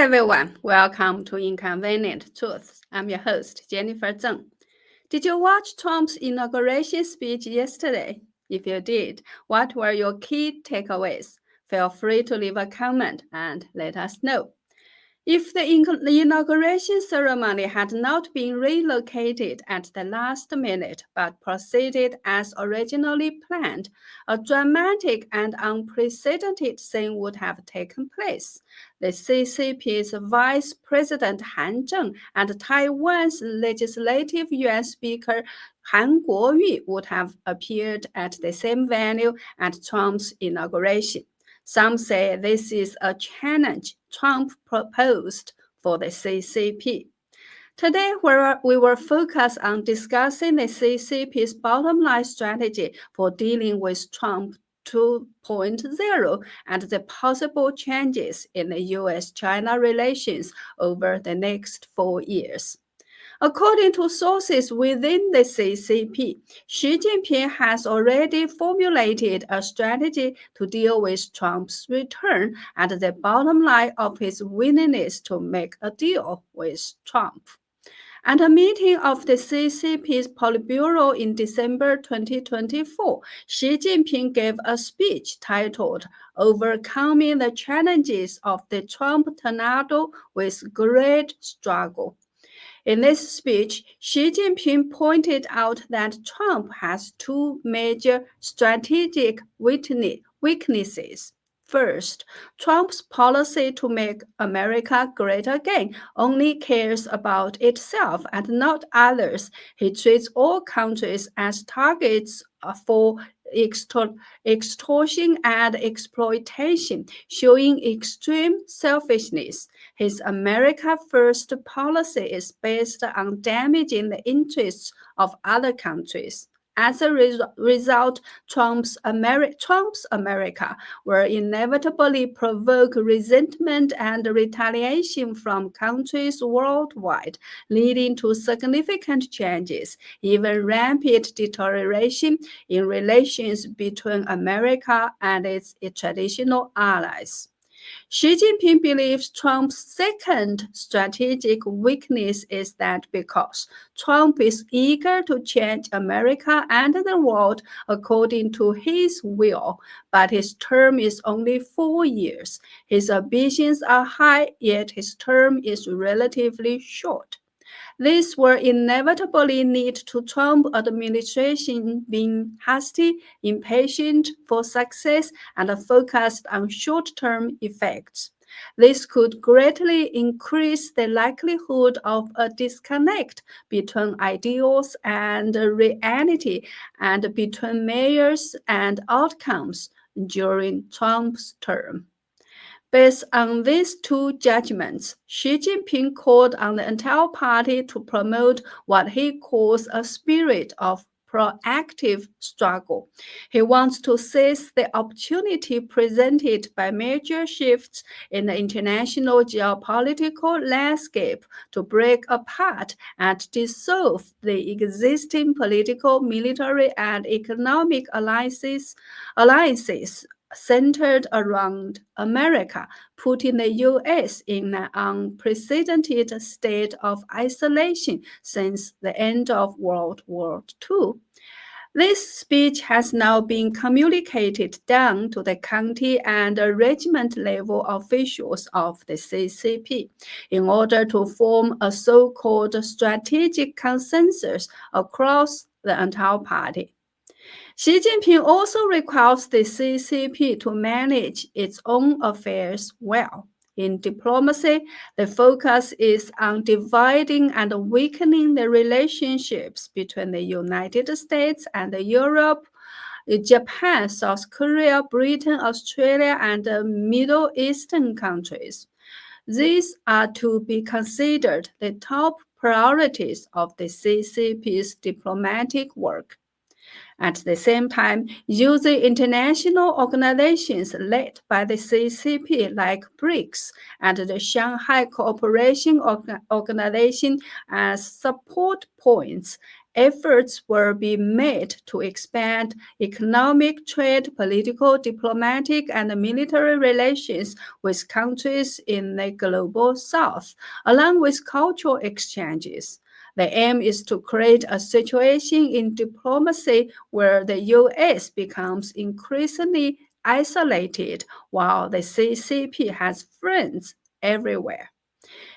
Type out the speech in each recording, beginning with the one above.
everyone, welcome to Inconvenient Truths. I'm your host, Jennifer Zeng. Did you watch Trump's inauguration speech yesterday? If you did, what were your key takeaways? Feel free to leave a comment and let us know. If the inauguration ceremony had not been relocated at the last minute but proceeded as originally planned, a dramatic and unprecedented scene would have taken place. The CCP's Vice President Han Zeng and Taiwan's Legislative Yuan Speaker Han Kuo-yu would have appeared at the same venue at Trump's inauguration. Some say this is a challenge Trump proposed for the CCP. Today, we will focus on discussing the CCP's bottom line strategy for dealing with Trump 2.0 and the possible changes in the U.S.-China relations over the next 4 years. According to sources within the CCP, Xi Jinping has already formulated a strategy to deal with Trump's return and the bottom line of his willingness to make a deal with Trump. At a meeting of the CCP's Politburo in December 2024, Xi Jinping gave a speech titled "Overcoming the Challenges of the Trump Tornado with Great Struggle." In this speech, Xi Jinping pointed out that Trump has two major strategic weaknesses. First, Trump's policy to make America great again only cares about itself and not others. He treats all countries as targets for extortion and exploitation, showing extreme selfishness. His America First policy is based on damaging the interests of other countries. As a result, Trump's America will inevitably provoke resentment and retaliation from countries worldwide, leading to significant changes, even rapid deterioration in relations between America and its traditional allies. Xi Jinping believes Trump's second strategic weakness is that because Trump is eager to change America and the world according to his will, but his term is only 4 years. His ambitions are high, yet his term is relatively short. This will inevitably lead to Trump administration being hasty, impatient for success, and focused on short-term effects. This could greatly increase the likelihood of a disconnect between ideals and reality and between measures and outcomes during Trump's term. Based on these two judgments, Xi Jinping called on the entire party to promote what he calls a spirit of proactive struggle. He wants to seize the opportunity presented by major shifts in the international geopolitical landscape to break apart and dissolve the existing political, military, and economic alliances centered around America, putting the U.S. in an unprecedented state of isolation since the end of World War II. This speech has now been communicated down to the county and regiment level officials of the CCP in order to form a so-called strategic consensus across the entire party. Xi Jinping also requires the CCP to manage its own affairs well. In diplomacy, the focus is on dividing and weakening the relationships between the United States and Europe, Japan, South Korea, Britain, Australia, and Middle Eastern countries. These are to be considered the top priorities of the CCP's diplomatic work. At the same time, using international organizations led by the CCP like BRICS and the Shanghai Cooperation Organization as support points efforts will be made to expand economic, trade, political, diplomatic, and military relations with countries in the global south, along with cultural exchanges. The aim is to create a situation in diplomacy where the U.S. becomes increasingly isolated while the CCP has friends everywhere.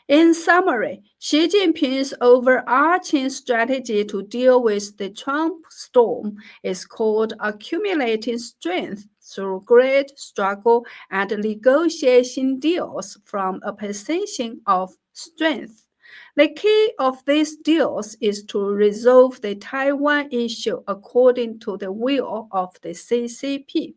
In summary, Xi Jinping's overarching strategy to deal with the Trump storm is called accumulating strength through great struggle and negotiation deals from a position of strength. The key of these deals is to resolve the Taiwan issue according to the will of the CCP.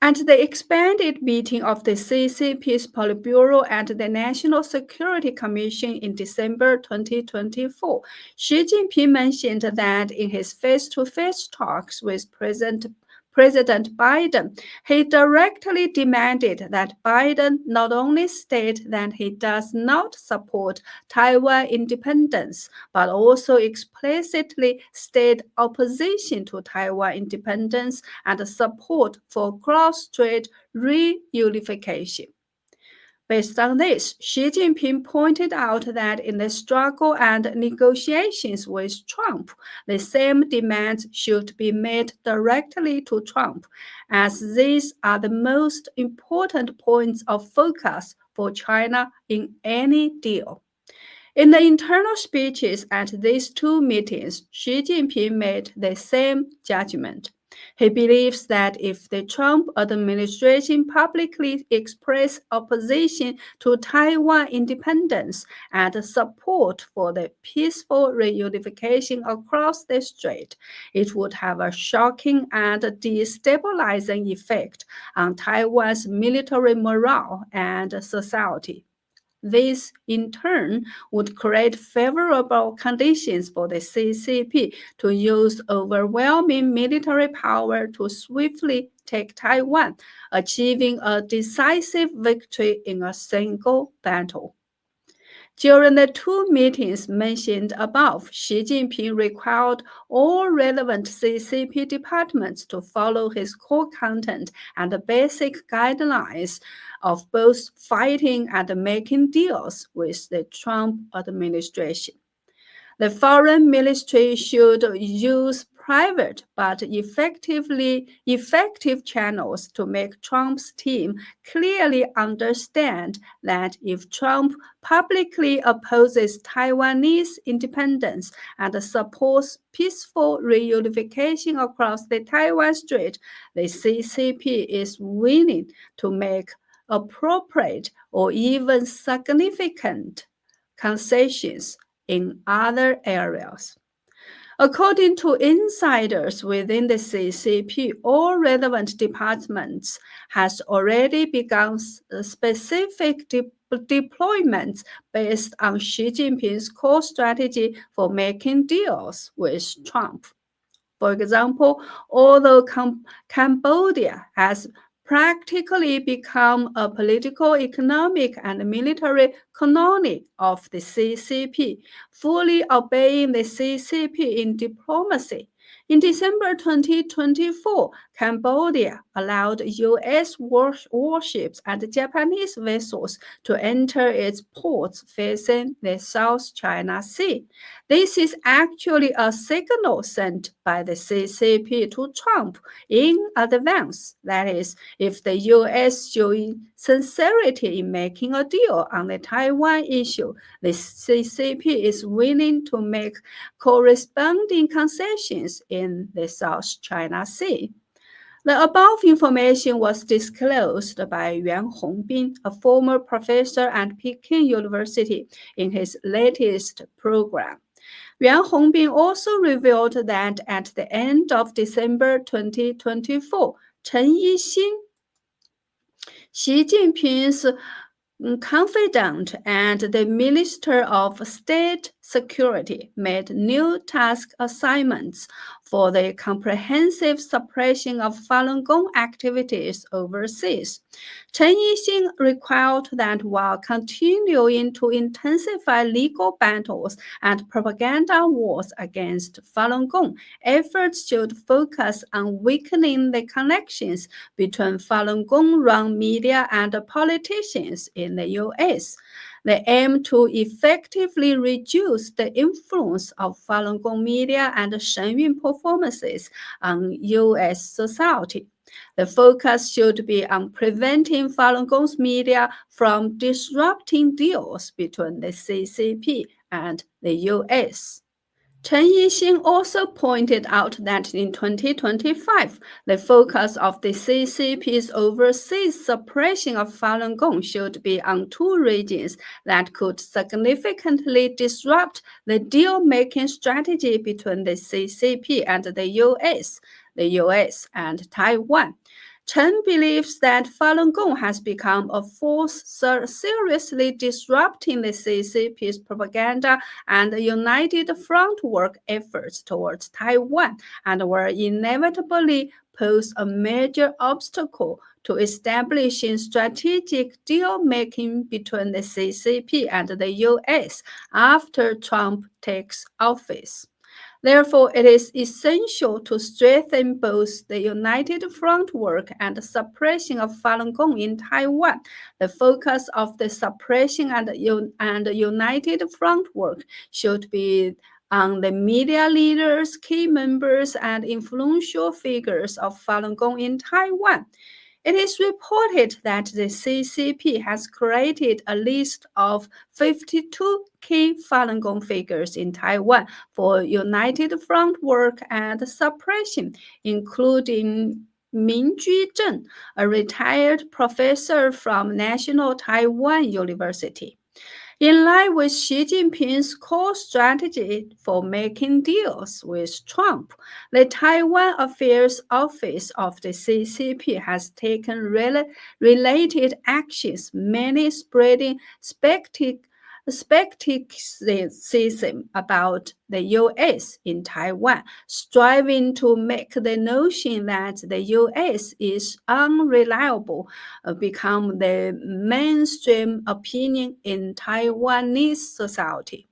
At the expanded meeting of the CCP's Politburo and the National Security Commission in December 2024, Xi Jinping mentioned that in his face-to-face talks with President Biden, he directly demanded that Biden not only state that he does not support Taiwan independence, but also explicitly state opposition to Taiwan independence and support for cross-strait reunification. Based on this, Xi Jinping pointed out that in the struggle and negotiations with Trump, the same demands should be made directly to Trump, as these are the most important points of focus for China in any deal. In the internal speeches at these two meetings, Xi Jinping made the same judgment. He believes that if the Trump administration publicly expressed opposition to Taiwan independence and support for the peaceful reunification across the strait, it would have a shocking and destabilizing effect on Taiwan's military morale and society. This, in turn, would create favorable conditions for the CCP to use overwhelming military power to swiftly take Taiwan, achieving a decisive victory in a single battle. During the two meetings mentioned above, Xi Jinping required all relevant CCP departments to follow his core content and the basic guidelines of both fighting and making deals with the Trump administration. The foreign ministry should use private but effective channels to make Trump's team clearly understand that if Trump publicly opposes Taiwanese independence and supports peaceful reunification across the Taiwan Strait, the CCP is willing to make appropriate or even significant concessions in other areas. According to insiders within the CCP, all relevant departments has already begun specific deployments based on Xi Jinping's core strategy for making deals with Trump. For example, although Cambodia has practically become a political, economic, and military colony of the CCP, fully obeying the CCP in diplomacy. In December 2024, Cambodia allowed U.S. warships and Japanese vessels to enter its ports facing the South China Sea. This is actually a signal sent by the CCP to Trump in advance. That is, if the U.S. showing sincerity in making a deal on the Taiwan issue, the CCP is willing to make corresponding concessions in the South China Sea. The above information was disclosed by Yuan Hongbin, a former professor at Peking University, in his latest program. Yuan Hongbin also revealed that at the end of December 2024, Chen Yixin, Xi Jinping's confidant and the Minister of State security made new task assignments for the comprehensive suppression of Falun Gong activities overseas. Chen Yixing recalled that while continuing to intensify legal battles and propaganda wars against Falun Gong, efforts should focus on weakening the connections between Falun Gong-run media and politicians in the U.S. They aim to effectively reduce the influence of Falun Gong media and Shenyun performances on U.S. society. The focus should be on preventing Falun Gong's media from disrupting deals between the CCP and the U.S. Chen Yixing also pointed out that in 2025, the focus of the CCP's overseas suppression of Falun Gong should be on two regions that could significantly disrupt the deal-making strategy between the CCP and the US and Taiwan. Chen believes that Falun Gong has become a force seriously disrupting the CCP's propaganda and united front work efforts towards Taiwan and will inevitably pose a major obstacle to establishing strategic deal-making between the CCP and the US after Trump takes office. Therefore, it is essential to strengthen both the united front work and the suppression of Falun Gong in Taiwan. The focus of the suppression and united front work should be on the media leaders, key members, and influential figures of Falun Gong in Taiwan. It is reported that the CCP has created a list of 52 key Falun Gong figures in Taiwan for united front work and suppression, including Minju Zeng, a retired professor from National Taiwan University. In line with Xi Jinping's core strategy for making deals with Trump, the Taiwan Affairs Office of the CCP has taken related actions, many spreading skepticism about the U.S. in Taiwan, striving to make the notion that the U.S. is unreliable become the mainstream opinion in Taiwanese society.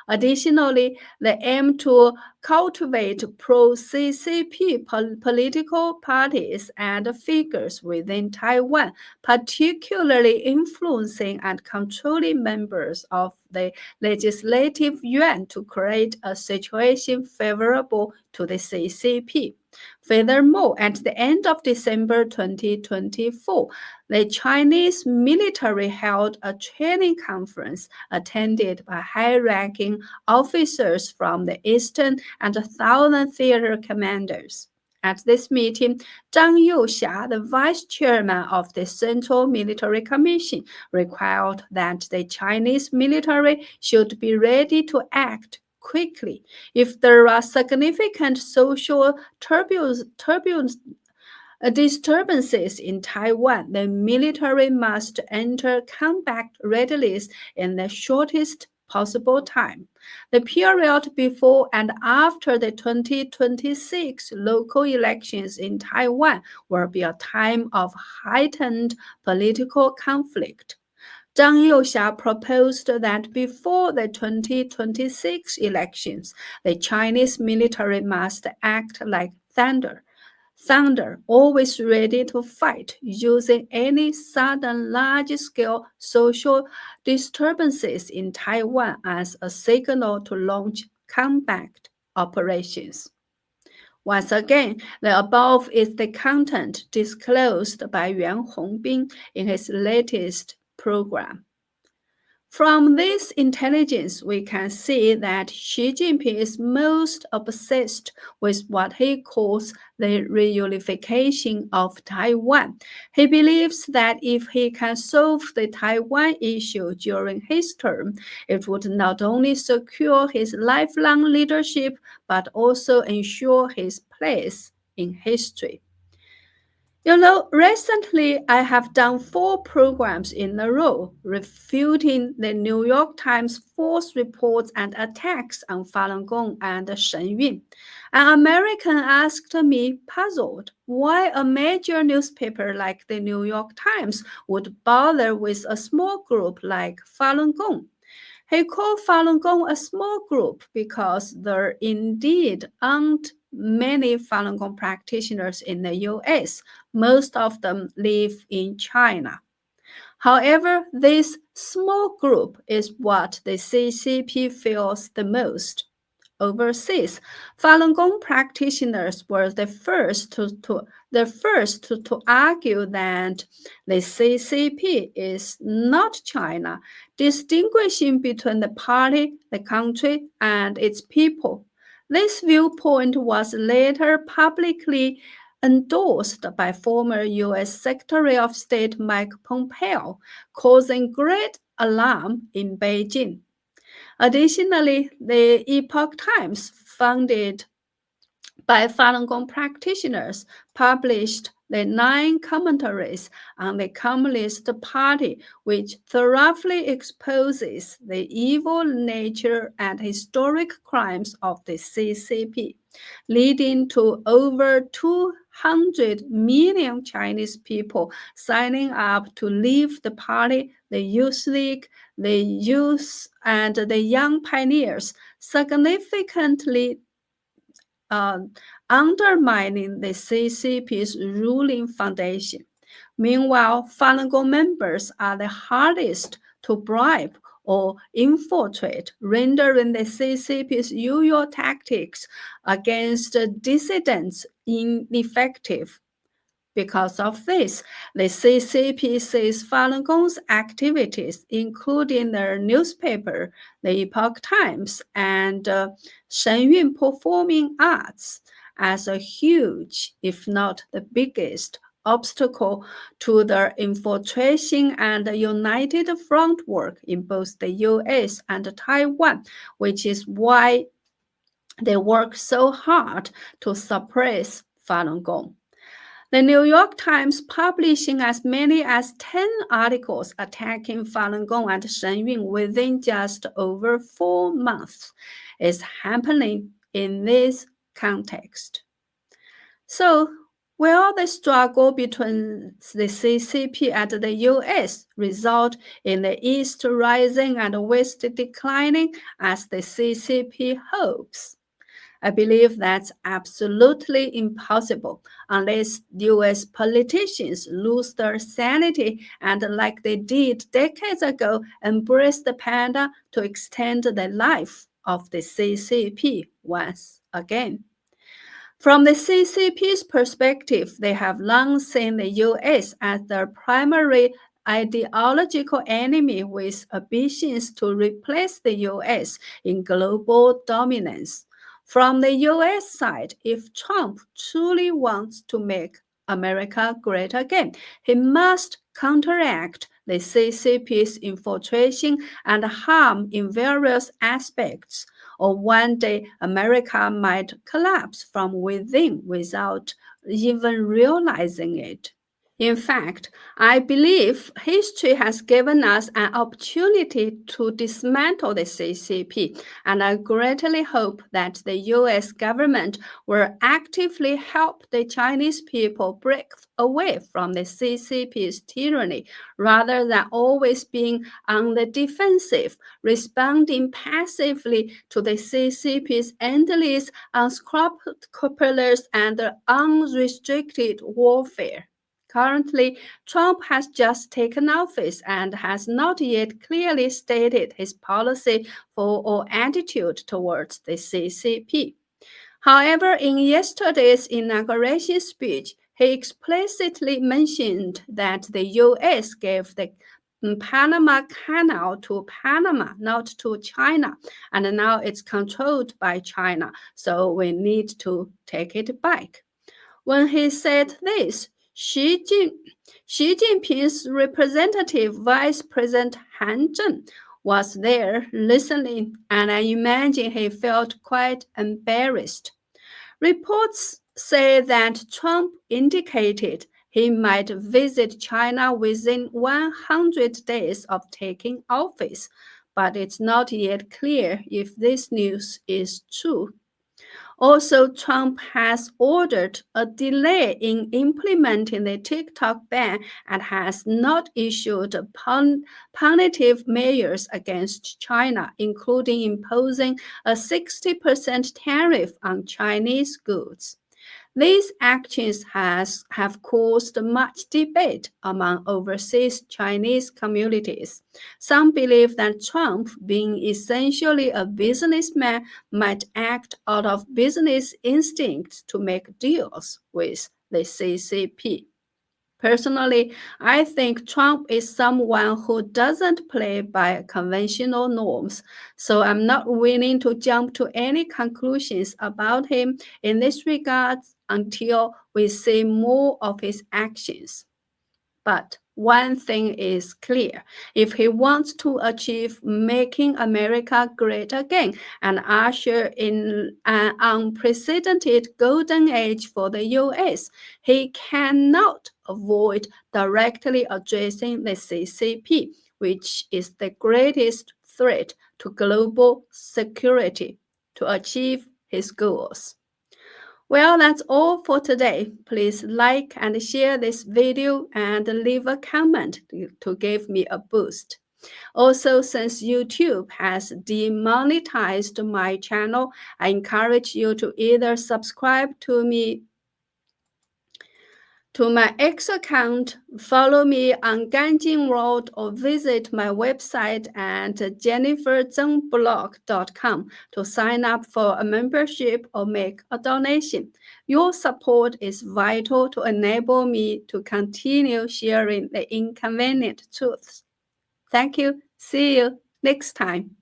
Additionally, they aim to cultivate pro-CCP political parties and figures within Taiwan, particularly influencing and controlling members of the legislative yuan to create a situation favorable to the CCP. Furthermore, at the end of December 2024, the Chinese military held a training conference attended by high-ranking officers from the Eastern and Southern Theater commanders. At this meeting, Zhang Youxia, the vice chairman of the Central Military Commission, required that the Chinese military should be ready to act quickly if there are significant social disturbances in Taiwan. The military must enter combat readiness in the shortest possible time. The period before and after the 2026 local elections in Taiwan will be a time of heightened political conflict. Zhang Youxia proposed that before the 2026 elections, the Chinese military must act like thunder, always ready to fight, using any sudden large-scale social disturbances in Taiwan as a signal to launch combat operations. Once again, the above is the content disclosed by Yuan Hongbin in his latest program. From this intelligence, we can see that Xi Jinping is most obsessed with what he calls the reunification of Taiwan. He believes that if he can solve the Taiwan issue during his term, it would not only secure his lifelong leadership, but also ensure his place in history. Recently I have done 4 programs in a row refuting the New York Times false reports and attacks on Falun Gong and Shen Yun. An American asked me, puzzled, why a major newspaper like the New York Times would bother with a small group like Falun Gong. He called Falun Gong a small group because there indeed aren't many Falun Gong practitioners in the US. Most of them live in China. However, this small group is what the CCP feels the most. Overseas, Falun Gong practitioners were the first to argue that the CCP is not China, distinguishing between the party, the country, and its people. This viewpoint was later publicly endorsed by former U.S. Secretary of State Mike Pompeo, causing great alarm in Beijing. Additionally, the Epoch Times, founded by Falun Gong practitioners, published the 9 commentaries on the Communist Party, which thoroughly exposes the evil nature and historic crimes of the CCP, leading to over 200 million Chinese people signing up to leave the party, the Youth League, the Youth and the Young Pioneers, significantly undermining the CCP's ruling foundation. Meanwhile, Falun Gong members are the hardest to bribe or infiltrate, rendering the CCP's usual tactics against dissidents ineffective. Because of this, the CCP sees Falun Gong's activities, including their newspaper, the Epoch Times, and Shen Yun Performing Arts, as a huge, if not the biggest, obstacle to their infiltration and united front work in both the US and Taiwan, which is why they work so hard to suppress Falun Gong. The New York Times publishing as many as 10 articles attacking Falun Gong and Shen Yun within just over 4 months is happening in this context. So, will the struggle between the CCP and the US result in the East rising and West declining as the CCP hopes? I believe that's absolutely impossible unless US politicians lose their sanity and, like they did decades ago, embrace the panda to extend the life of the CCP once again. From the CCP's perspective, they have long seen the US as their primary ideological enemy with ambitions to replace the US in global dominance. From the US side, if Trump truly wants to make America great again, he must counteract the CCP's infiltration and harm in various aspects, or one day America might collapse from within without even realizing it. In fact, I believe history has given us an opportunity to dismantle the CCP, and I greatly hope that the US government will actively help the Chinese people break away from the CCP's tyranny rather than always being on the defensive, responding passively to the CCP's endless, unscrupulous, and unrestricted warfare. Currently, Trump has just taken office and has not yet clearly stated his policy for or attitude towards the CCP. However, in yesterday's inauguration speech, he explicitly mentioned that the US gave the Panama Canal to Panama, not to China, and now it's controlled by China, so we need to take it back. When he said this, Xi Jinping's representative Vice President Han Zheng was there listening, and I imagine he felt quite embarrassed. Reports say that Trump indicated he might visit China within 100 days of taking office, but it's not yet clear if this news is true. Also, Trump has ordered a delay in implementing the TikTok ban and has not issued punitive measures against China, including imposing a 60% tariff on Chinese goods. These actions have caused much debate among overseas Chinese communities. Some believe that Trump, being essentially a businessman, might act out of business instincts to make deals with the CCP. Personally, I think Trump is someone who doesn't play by conventional norms, so I'm not willing to jump to any conclusions about him in this regard until we see more of his actions. But one thing is clear. If he wants to achieve making America great again and usher in an unprecedented golden age for the US, he cannot avoid directly addressing the CCP, which is the greatest threat to global security, to achieve his goals. Well, that's all for today. Please like and share this video and leave a comment to give me a boost. Also, since YouTube has demonetized my channel, I encourage you to either subscribe to my X account, follow me on Ganjing Road, or visit my website at jenniferzengblog.com to sign up for a membership or make a donation. Your support is vital to enable me to continue sharing the inconvenient truths. Thank you. See you next time.